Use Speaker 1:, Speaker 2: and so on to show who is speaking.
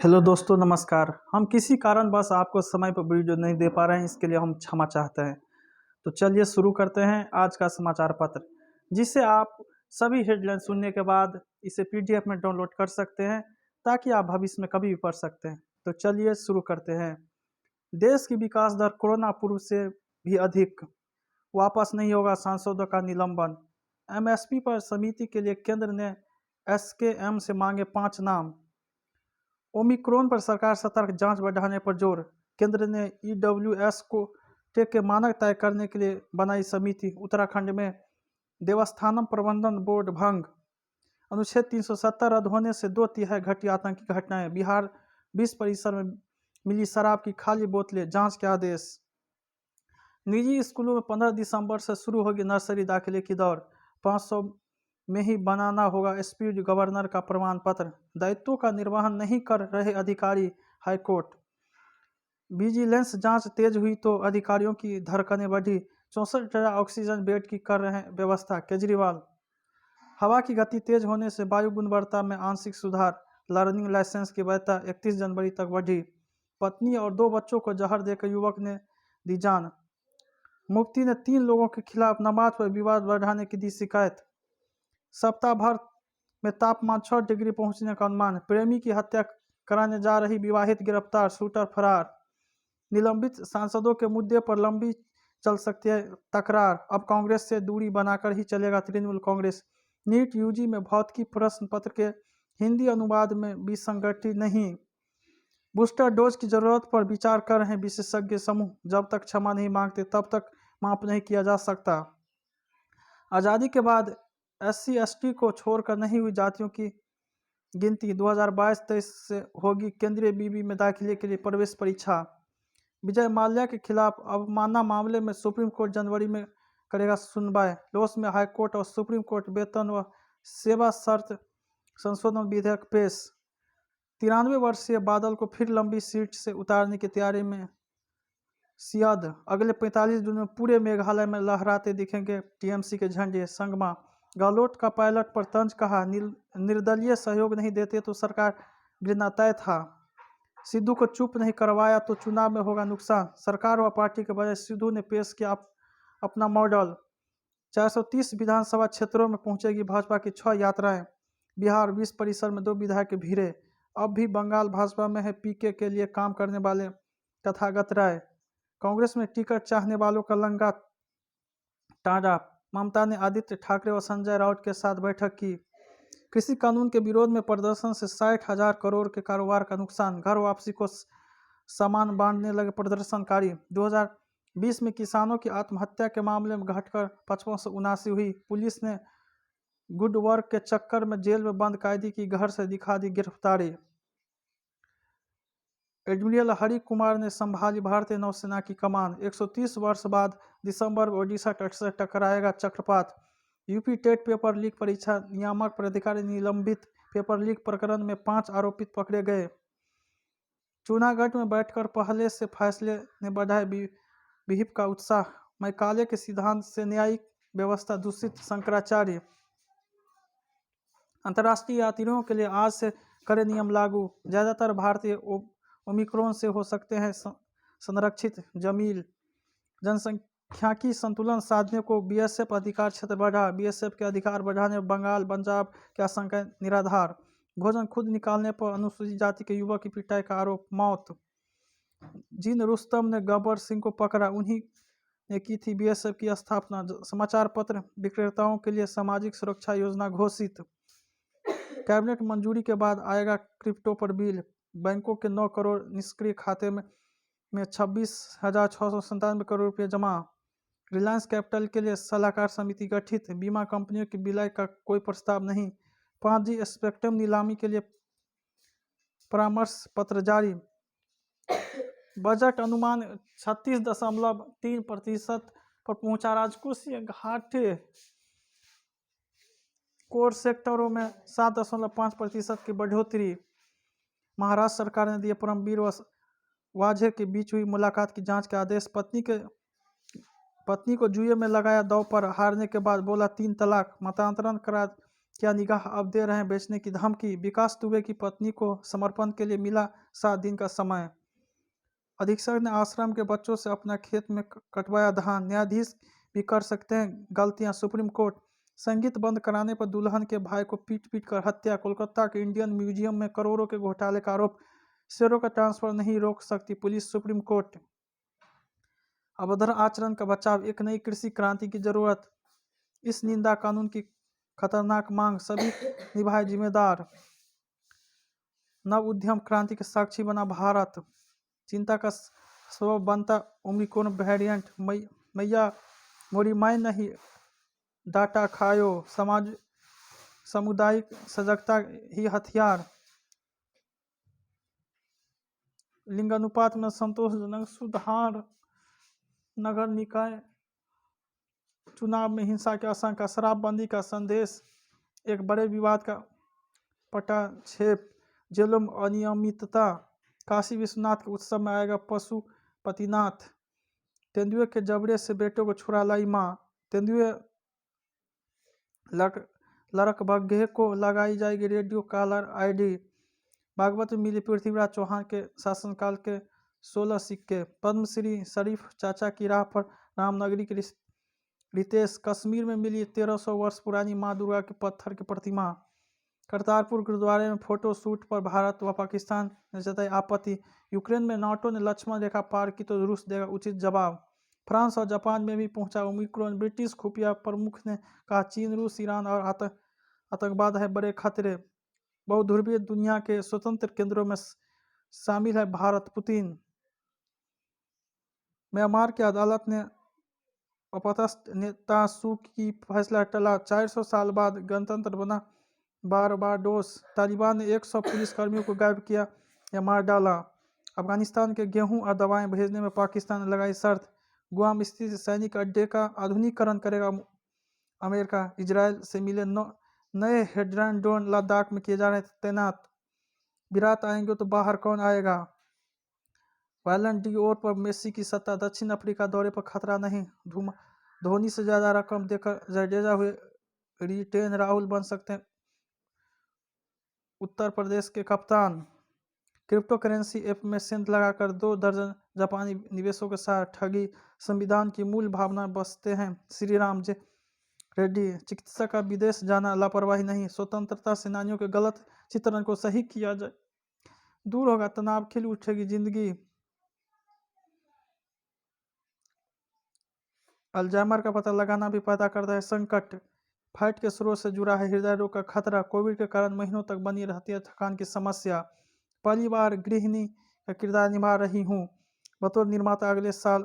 Speaker 1: Hello दोस्तों, नमस्कार। हम किसी कारणवश आपको समय पर वीडियो नहीं दे पा रहे हैं, इसके लिए हम क्षमा चाहते हैं। तो चलिए शुरू करते हैं आज का समाचार पत्र, जिसे आप सभी हेडलाइन सुनने के बाद इसे पीडीएफ में डाउनलोड कर सकते हैं, ताकि आप भविष्य में कभी भी पढ़ सकते हैं। तो चलिए शुरू करते हैं। देश की विकास दर कोरोना पूर्व से भी अधिक, वापस नहीं होगा सांसदों का निलंबन। एमएसपी पर समिति के लिए केंद्र ने एसकेएम से मांगे 5 नाम। ओमिक्रॉन पर सरकार सतर्क, जांच बढ़ाने पर जोर। केंद्र ने ईडब्ल्यूएस को टेक के मानक तय करने के लिए बनाई समिति। उत्तराखंड में देवस्थानम प्रबंधन बोर्ड भंग। अनुच्छेद 370 रद्द होने से 2/3 घटी आतंकी घटनाएं। बिहार विश्व परिसर में मिली शराब की खाली बोतलें, जांच के आदेश। निजी स्कूलों में 15 दिसंबर से शुरू होगी नर्सरी दाखिले की दौड़। 500 में ही बनाना होगा स्पीड गवर्नर का प्रमाण पत्र। दायित्वों का निर्वहन नहीं कर रहे अधिकारी, हाईकोर्ट। विजिलेंस जांच तेज हुई तो अधिकारियों की धड़कनें बढ़ी। 64,000 ऑक्सीजन बेड की कर रहे हैं व्यवस्था, केजरीवाल। हवा की गति तेज होने से वायु गुणवत्ता में आंशिक सुधार। लर्निंग लाइसेंस की वैधता 31 जनवरी तक बढ़ी। पत्नी और 2 बच्चों को जहर देकर युवक ने दी जान। मुफ्ती ने 3 लोगों के खिलाफ नमाज पर विवाद बढ़ाने की दी शिकायत। सप्ताह भर में तापमान 6 डिग्री पहुंचने का अनुमान। प्रेमी की हत्या कराने जा रही विवाहित गिरफ्तार, शूटर फरार। निलंबित सांसदों के मुद्दे पर लंबी चल सकती है तकरार। अब कांग्रेस से दूरी बनाकर ही चलेगा तृणमूल कांग्रेस। नीट यूजी में भौतिकी प्रश्न पत्र के हिंदी अनुवाद में विसंगति नहीं। बूस्टर डोज की जरूरत पर विचार कर रहे हैं विशेषज्ञ समूह। जब तक क्षमा नहीं मांगते तब तक माफ नहीं किया जा सकता। आज़ादी के बाद SC ST को छोड़कर नहीं हुई जातियों की गिनती। 2022-23 से होगी केंद्रीय बीबी में दाखिले के लिए प्रवेश परीक्षा। विजय माल्या के खिलाफ अवमानना मामले में सुप्रीम कोर्ट जनवरी में करेगा सुनवाई। लॉस में हाईकोर्ट और सुप्रीम कोर्ट वेतन व सेवा शर्त संशोधन विधेयक पेश। 93 वर्षीय बादल को फिर लंबी सीट से उतारने की तैयारी में सियाद। अगले 45 दिन में पूरे मेघालय में लहराते दिखेंगे टीएमसी के झंडे। संगमा गहलोत का पायलट पर तंज कहा, निर्दलीय सहयोग नहीं देते तो सरकार गिरना तय था। सिद्धू को चुप नहीं करवाया तो चुनाव में होगा नुकसान। सरकार व पार्टी के बजाय सिद्धू ने पेश किया अपना मॉडल। 430 विधानसभा क्षेत्रों में पहुंचेगी भाजपा की 6 यात्राएं। बिहार विश्व परिसर में 2 विधायक भिड़े। अब भी बंगाल भाजपा में है पीके के लिए काम करने वाले तथागत राय। कांग्रेस में टिकट चाहने वालों का लंगा टांडा। ममता ने आदित्य ठाकरे व संजय राउत के साथ बैठक की। कृषि कानून के विरोध में प्रदर्शन से 60,000 करोड़ के कारोबार का नुकसान। घर वापसी को सामान बांटने लगे प्रदर्शनकारी। 2020 में किसानों की आत्महत्या के मामले में घटकर 5579 हुई। पुलिस ने गुड वर्क के चक्कर में जेल में बंद कैदी की घर से दिखा दी गिरफ्तारी। एडमिरल हरि कुमार ने संभाली भारतीय नौसेना की कमान। 130 वर्ष बाद दिसंबर में ओडिशा तट से टकराएगा चक्रपात। यूपी टेट पेपर लीक परीक्षा नियामक प्राधिकारी निलंबित। पेपर लीक प्रकरण में 5 आरोपित पकड़े गए। जूनागढ़ में बैठकर पहले से फैसले ने बढ़ाया विहिप का उत्साह। मैकाले के सिद्धांत से न्यायिक व्यवस्था दूषित, शंकराचार्य। अंतर्राष्ट्रीय यात्रियों के लिए आज से कड़े नियम लागू। ज़्यादातर भारतीय ओमिक्रॉन से हो सकते हैं संरक्षित। जमील जनसंख्याकी संतुलन साधने को बीएसएफ अधिकार क्षेत्र बढ़ा। बीएसएफ के अधिकार बढ़ाने में बंगाल पंजाब की आशंका निराधार। भोजन खुद निकालने पर अनुसूचित जाति के युवक की पिटाई का आरोप, मौत। जिन रुस्तम ने गब्बर सिंह को पकड़ा उन्हीं ने की थी बीएसएफ की स्थापना। समाचार पत्र विक्रेताओं के लिए सामाजिक सुरक्षा योजना घोषित। कैबिनेट मंजूरी के बाद आएगा क्रिप्टो पर बिल। बैंकों के 9 करोड़ निष्क्रिय खाते में 26,697 करोड़ रुपये जमा। रिलायंस कैपिटल के लिए सलाहकार समिति गठित। बीमा कंपनियों की विलय का कोई प्रस्ताव नहीं। 5G स्पेक्ट्रम नीलामी के लिए परामर्श पत्र जारी। बजट अनुमान 36.3% पर पहुंचा। राजकोषीय घाटे कोर सेक्टरों में 7.5% की बढ़ोतरी। महाराष्ट्र सरकार ने दिए परमवीर व वाझे के बीच हुई मुलाकात की जांच के आदेश। पत्नी को जुए में लगाया दांव पर हारने के बाद बोला 3 तलाक। मतांतरण करा क्या निगाह अब दे रहे हैं बेचने की धमकी। विकास दुबे की पत्नी को समर्पण के लिए मिला 7 दिन का समय। अधीक्षक ने आश्रम के बच्चों से अपना खेत में कटवाया धान। न्यायाधीश भी कर सकते हैं गलतियां। Supreme court. संगीत बंद कराने पर दुल्हन के भाई को पीट पीट कर हत्या। कोलकाता के इंडियन म्यूजियम में करोड़ों के घोटाले का आरोप। शेयरों का ट्रांसफर नहीं रोक सकती पुलिस। Supreme court. अभद्र आचरण का बचाव। एक नई कृषि क्रांति की जरूरत। इस निंदा कानून की खतरनाक मांग। सभी निभाए जिम्मेदार। नव उद्यम क्रांति के साक्षी बना भारत। चिंता का सबब बनता ओमिक्रॉन वेरिएंट। मैया मोरी मैं नहीं डाटा खायो। सामुदायिक सजगता ही हथियार। लिंगानुपात में संतोषजनक सुधार। नगर निकाय चुनाव में हिंसा की आशंका। शराबबंदी का संदेश। एक बड़े विवाद का पटाक्षेप। जेलों में अनियमितता। काशी विश्वनाथ के उत्सव में आएगा पशुपतिनाथ। तेंदुए के जबड़े से बेटों को छुड़ा लाई मां। तेंदुए लड़कबग्घे को लगाई जाएगी रेडियो कॉलर आईडी। भागवत में मिली पृथ्वीराज चौहान के शासनकाल के 16 सिक्के। पद्मश्री शरीफ चाचा की राह पर रामनगरी के रितेश। कश्मीर में मिली 1300 वर्ष पुरानी मां दुर्गा के पत्थर की प्रतिमा। करतारपुर गुरुद्वारे में फोटो शूट पर भारत व पाकिस्तान ने जताई आपत्ति। यूक्रेन में नाटो ने लक्ष्मण रेखा पार की तो रूस देगा उचित जवाब। फ्रांस और जापान में भी पहुंचा ओमिक्रॉन। ब्रिटिश खुफिया प्रमुख ने कहा चीन, रूस, ईरान और आतंकवाद है बड़े खतरे। बहुध्रुवीय दुनिया के स्वतंत्र केंद्रों में शामिल है भारत। पुतिन। म्यांमार की अदालत ने अपदस्थ नेता सू की फैसला टला। 400 साल बाद गणतंत्र बना बारबाडोस। तालिबान ने 100 पुलिसकर्मियों को गायब किया या मार डाला। अफगानिस्तान के गेहूं और दवाएं भेजने में पाकिस्तान ने लगाई शर्त। गुआम स्थित सैनिक अड्डे का आधुनिकीकरण करेगा अमेरिका। इजरायल से मिले नए हेड्रान ड्रोन लद्दाख में किए जा रहे तैनात। विराट आएंगे तो बाहर कौन आएगा। बैलन डी ओर पर मेसी की सत्ता। दक्षिण अफ्रीका दौरे पर खतरा नहीं। धोनी से ज्यादा रकम देकर जडेजा हुए रिटेन। राहुल बन सकते हैं उत्तर प्रदेश के कप्तान। क्रिप्टो करेंसी ऐप में सेंध लगाकर 2 दर्जन जापानी निवेशकों के साथ ठगी। संविधान की मूल भावना बसते हैं श्री राम जे रेड्डी। चिकित्सक का विदेश जाना लापरवाही नहीं। स्वतंत्रता सेनानियों के गलत चित्रण को सही किया जाए। दूर होगा तनाव, खिल उठेगी जिंदगी। अल्जाइमर का पता लगाना भी पैदा करता है संकट। फैट के स्रोत से जुड़ा है हृदय रोग का खतरा। कोविड के कारण महीनों तक बनी रहती है थकान की समस्या। पहली बार गृहिणी का किरदार निभा रही हूँ। बतौर निर्माता अगले साल